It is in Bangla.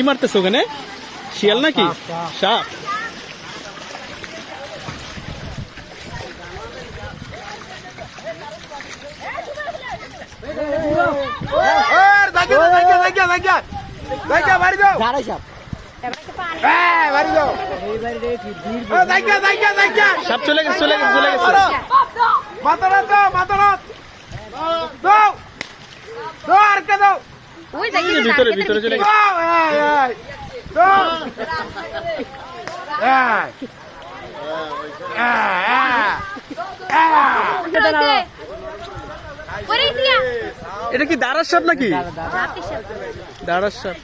কি মারতেছ ওখানে? শিয়াল নাকি? সাপ? সাপ চলে গেছে, চলে গেছে, চলে গেছে। ভিতরে ভিতরে চলে গেছে। এটা কি দাঁড়ার সাপ নাকি? দাঁড়ার সাপ।